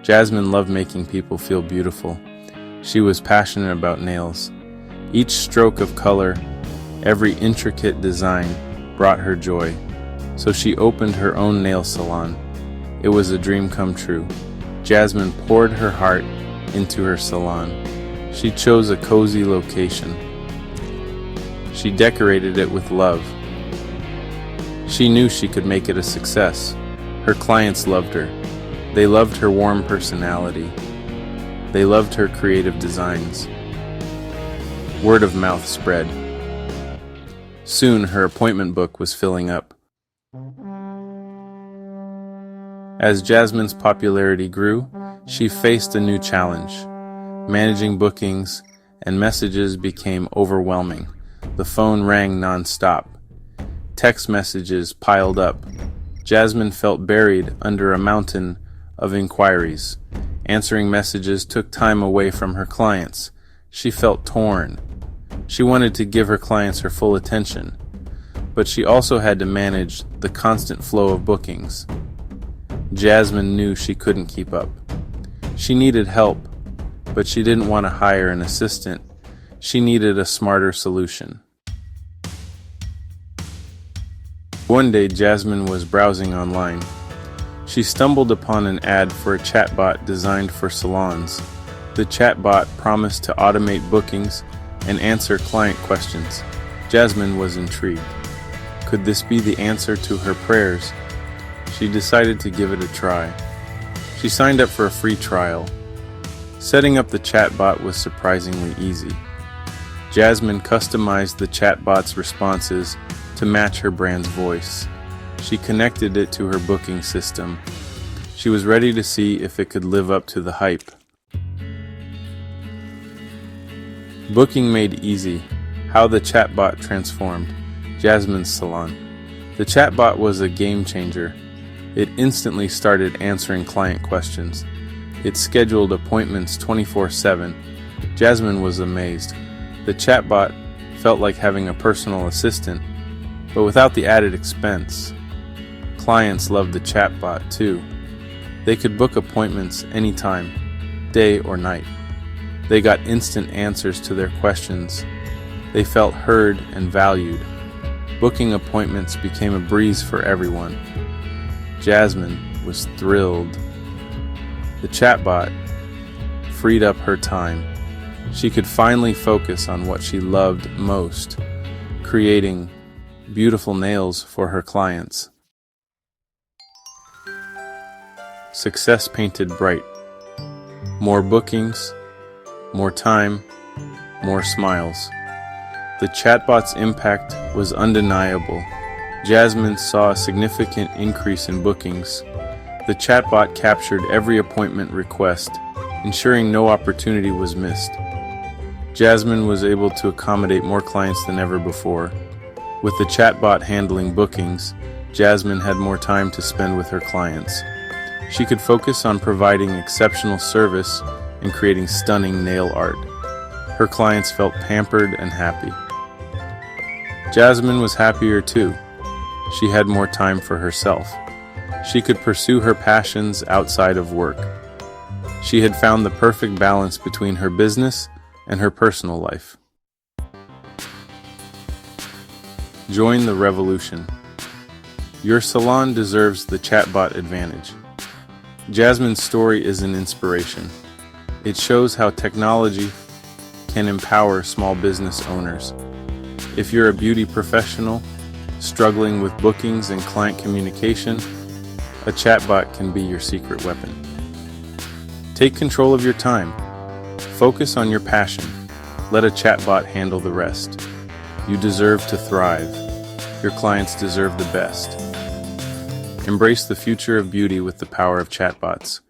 Jasmine loved making people feel beautiful. She was passionate about nails. Each stroke of color, every intricate design brought her joy. So she opened her own nail salon. It was a dream come true. Jasmine poured her heart into her salon. She chose a cozy location. She decorated it with love. She knew she could make it a success. Her clients loved her. They loved her warm personality. They loved her creative designs. Word of mouth spread. Soon her appointment book was filling up. As Jasmine's popularity grew, she faced a new challenge. Managing bookings and messages became overwhelming. The phone rang non-stop. Text messages piled up. Jasmine felt buried under a mountain of inquiries. Answering messages took time away from her clients. She felt torn. She wanted to give her clients her full attention, but she also had to manage the constant flow of bookings. Jasmine knew she couldn't keep up. She needed help, but she didn't want to hire an assistant. She needed a smarter solution. One day, Jasmine was browsing online. She stumbled upon an ad for a chatbot designed for salons. The chatbot promised to automate bookings and answer client questions. Jasmine was intrigued. Could this be the answer to her prayers? She decided to give it a try. She signed up for a free trial. Setting up the chatbot was surprisingly easy. Jasmine customized the chatbot's responses to match her brand's voice. She connected it to her booking system. She was ready to see if it could live up to the hype. Booking made easy. How the chatbot transformed Jasmine's salon. The chatbot was a game changer. It instantly started answering client questions. It scheduled appointments 24/7. Jasmine was amazed. The chatbot felt like having a personal assistant, but without the added expense. Clients loved the chatbot too. They could book appointments anytime, day or night. They got instant answers to their questions. They felt heard and valued. Booking appointments became a breeze for everyone. Jasmine was thrilled. The chatbot freed up her time. She could finally focus on what she loved most, creating beautiful nails for her clients. Success painted bright. More bookings, more time, more smiles. The chatbot's impact was undeniable. Jasmine saw a significant increase in bookings. The chatbot captured every appointment request, ensuring no opportunity was missed. Jasmine was able to accommodate more clients than ever before. With the chatbot handling bookings, Jasmine had more time to spend with her clients. She could focus on providing exceptional service and creating stunning nail art. Her clients felt pampered and happy. Jasmine was happier too. She had more time for herself. She could pursue her passions outside of work. She had found the perfect balance between her business and her personal life. Join the revolution. Your salon deserves the chatbot advantage. Jasmine's story is an inspiration. It shows how technology can empower small business owners. If you're a beauty professional struggling with bookings and client communication, a chatbot can be your secret weapon. Take control of your time. Focus on your passion. Let a chatbot handle the rest. You deserve to thrive. Your clients deserve the best. Embrace the future of beauty with the power of chatbots.